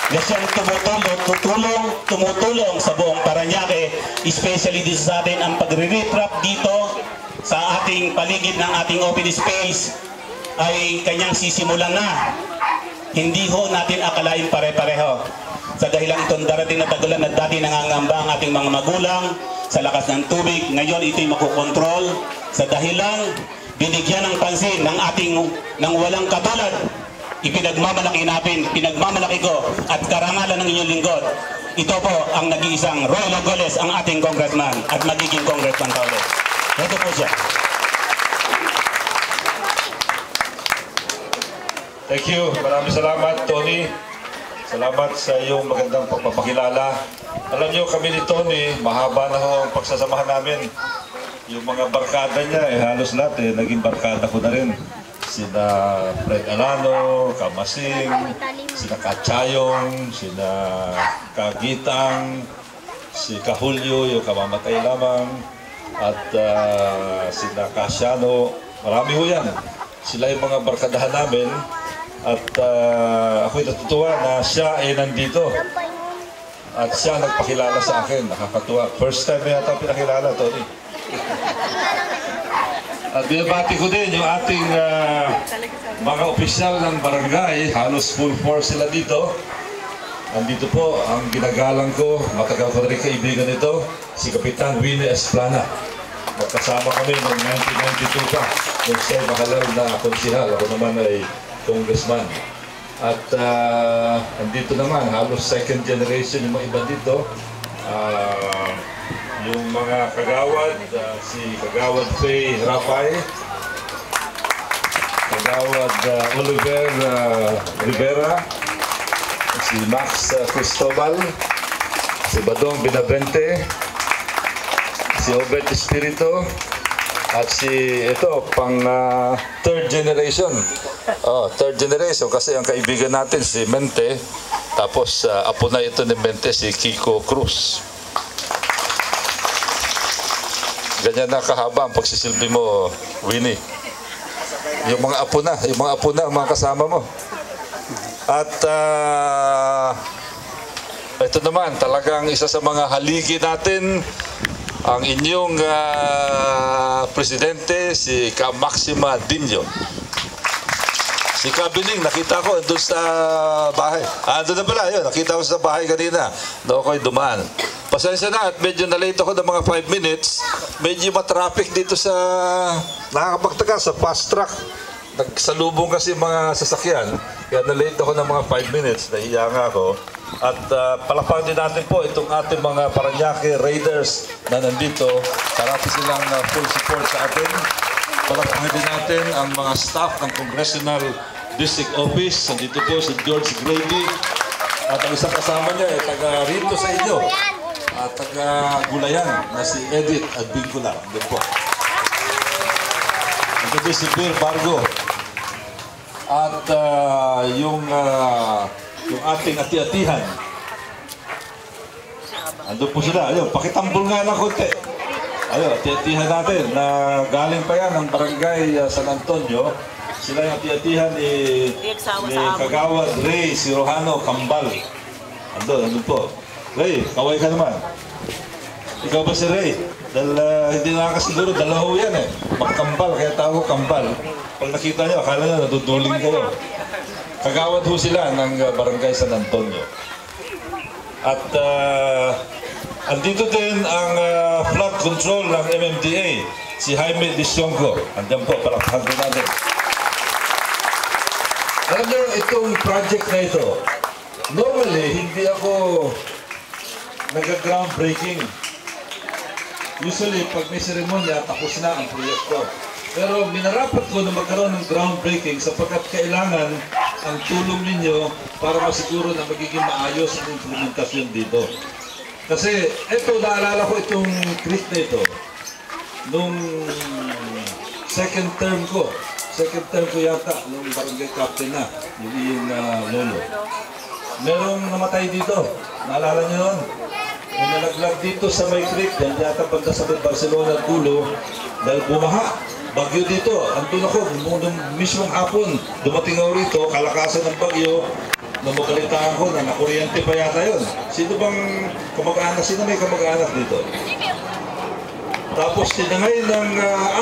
na siyang tumutulong sa buong Parañaque, especially dito sa atin ang pagre-retrap dito sa ating paligid ng ating open space ay kanyang sisimulan na. Hindi ho natin akalain pare-pareho. Sa dahilan itong darating na tagulan na dati nangangamba ang ating mga magulang sa lakas ng tubig, ngayon ito'y makukontrol sa dahilan binigyan ng pansin ng ating ng walang katulad. Ipinagmamalaki natin, pinagmamalaki ko at karangalan ng inyong lingkod. Ito po ang nag-iisang Roy Logoles, ang ating congressman at magiging congressman pa ulit. Ito po siya. Thank you. Maraming salamat, Tony. Salamat sa iyong magandang pagpapakilala. Alam niyo, kami ni Tony, mahaba na ho ang pagsasamahan namin. Yung mga barkada niya, halos lahat naging barkada ko na rin. Sina Fred Alano, Kamasing, sina Kachayong, sina Kagitang, si Kahulyo, yung kamamatay lamang, at sina Casiano. Marami ho yan. Sila yung mga barkadahan namin. At ako'y natutuwa na siya ay nandito. At siya nagpakilala sa akin. Nakakatuwa. First time yata pinakilala, Tony. At binabati ko din yung ating mga opisyal ng barangay. Halos full force sila dito. Nandito po ang ginagalang ko. Matagal ko na rin kaibigan nito. Si Kapitan Winnie Esplana. Magkasama kami noong 1992 pa. Nung siya'y mahalal na konsihal. Ako naman ay congressman. At andito naman, halos second generation yung mga iba dito. Yung mga kagawad, si Kagawad Faye Rapay, Kagawad Oliver Rivera, si Max Cristobal, si Badong Binavente, si Obed Espirito, at si ito pang third generation. Third generation kasi ang kaibigan natin si Mente, tapos apo na ito ni Mente, si Kiko Cruz. Ganyan na kahaba ang pagsisilbi mo, Winnie. Yung mga apo na, ang mga kasama mo. At ito naman talagang isa sa mga haligi natin, ang inyong presidente, si Ka Maxima Dinyo. Si Kabiling, nakita ko doon sa bahay. Doon na pala, yun, nakita ko sa bahay kanina. Doon ako'y dumaan. Pasensya na at medyo na-late ako ng mga 5 minutes. Medyo matraffic dito sa nakakapagtaka sa fast track. Nagsalubong kasi mga sasakyan. Kaya na-late ako ng mga 5 minutes. Nahiya nga ako. At palakpakan din natin po itong ating mga Parañaque Raiders na nandito. Parati silang full support sa atin. Palakpakan din natin ang mga staff ng Congressional District Office. Nandito po si George Grady. At ang isang kasama niya ay taga rito sa inyo. At taga Gulayan na si Edith Advincula. Doon po. Ito din si Bill Bargo. At yung ating ati-atihan. Andun po sila. Ayun, pakitambol nga ng konti. Ayun, ati-atihan natin na galing pa yan ng barangay San Antonio. Sila yung ati-atihan ni Kagawad Ray Sirohano Kambal. Andun po. Ray, kaway ka naman. Ikaw ba si Ray? Dahil hindi nakakasiguro, dalaho yan eh. Magkambal, kaya tawag Kambal. Pag nakita nyo, akala nyo naduduling kayo. Kagawad ho sila ng barangay San Antonio. At andito din ang flood control ng MMDA, si Jaime Disyonggo. Andiyan po, palakpakan din natin. Alam nyo, itong project na ito, normally, hindi ako nag-groundbreaking. Usually, pag may seremonya, tapos na ang proyekto. Pero minarapat ko na magkaroon ng groundbreaking sapagkat kailangan ang tulong ninyo para masiguro na magiging maayos ang implementasyon dito. Kasi ito, naalala ko itong creek na ito nung second term ko yata, nung barangay captain na, yung lolo. Merong namatay dito, naalala nyo yun? May nalaglag dito sa may creek, yan yata pagka sa Barcelona Gulo, dahil bumaha. Bagyo dito, andun ako, nung mismong hapon, dumating ako rito, kalakasan ng bagyo, nung mabalitaan ko na nakuryente pa yata yun. Sino bang kamag-anak? Sino may kamag-anak dito? Tapos tinangay ng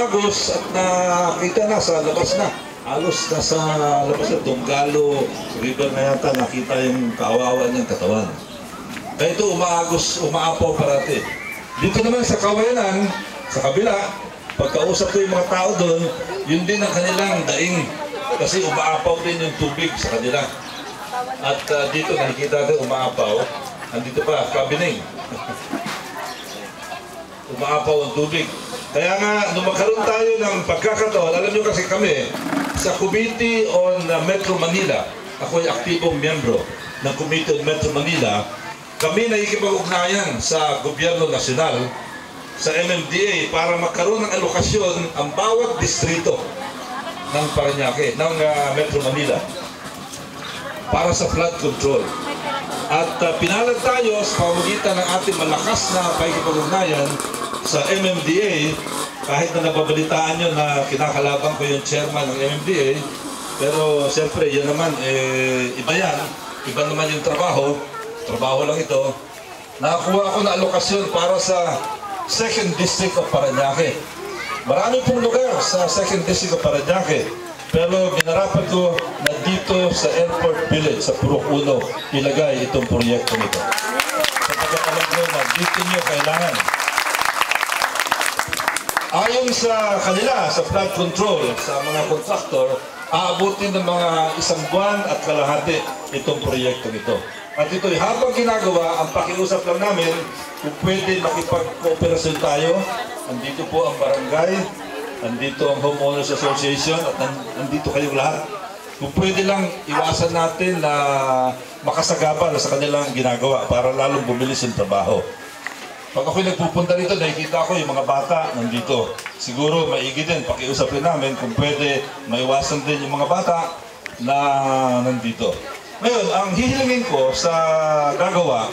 Agos at nakita na sa labas na. Halos nasa labas na Tunggalo River na yata nakita yung kawawa niyang katawan. Kaya ito umaapaw parati. Dito naman sa Kawayanan, sa kabila, pagkausap ko yung mga tao doon, yun din ang kanilang daing. Kasi umaapaw din yung tubig sa kanila. At dito nakikita natin umaapaw. Andito pa, Kabining. Umaapaw ang tubig. Kaya nga, nung magkaroon tayo ng pagkakataon, alam nyo kasi kami, sa Committee on Metro Manila, ako ay aktibong miyembro ng Committee on Metro Manila, kami nakikipag-ugnayan sa Gobyerno Nasyonal, sa MMDA, para magkaroon ng alokasyon ang bawat distrito ng Parañaque, ng Metro Manila, para sa flood control. At pinalag tayo sa pamamagitan ng ating malakas na pakikipag-ugnayan sa MMDA, kahit na nababalitaan nyo na kinakalaban ko yung chairman ng MMDA, pero siyempre yan naman, iba yan, iba naman yung trabaho lang ito. Nakakuha ako na alokasyon para sa 2nd District of Parañaque. Marami pong lugar sa 2nd District of Parañaque, pero binarapan ko na dito sa Airport Village, sa Purok 1, ilagay itong proyekto nito. Sapagkat alam ko na dito nyo kailangan. Ayon sa kanila, sa flood control, sa mga contractor, aabutin ng mga 1 buwan at kalahati itong proyekto nito. At ito'y habang ginagawa, ang pakiusap lang namin, kung pwede makipag-cooperasyon tayo, andito po ang barangay, andito ang Homeowners Association, at andito kayong lahat. Kung pwede lang, iwasan natin na makasagabal sa kanilang ginagawa para lalong bumilis yung trabaho. Pag ako'y nagpupunta rito, nakikita ko yung mga bata nandito. Siguro maigi din, pakiusap rin namin kung pwede maiwasan din yung mga bata na nandito. Ngayon, ang hihilingin ko sa gagawa,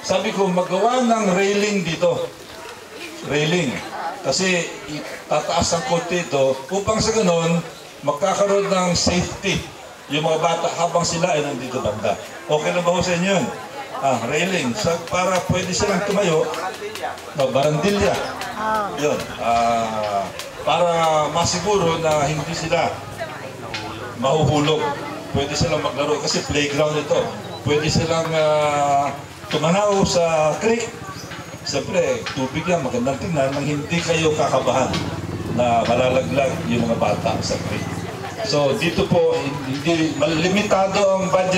sabi ko magawa ng railing dito. Railing. Kasi tataas ang konti ito upang sa ganun, magkakaroon ng safety yung mga bata habang sila ay nandito banda. Okay na ba ho sa inyo yun? Railing. Para pwede silang tumayo. Barandilya. Yun. Para masiguro na hindi sila mahuhulog. Pwede silang maglaro kasi playground ito. Pwede silang tumanaw sa creek. Siyempre, tubig yan, magandang tingnan nang hindi kayo kakabahan na malalaglag yung mga bata sa creek. So, dito po, hindi limitado ang budget.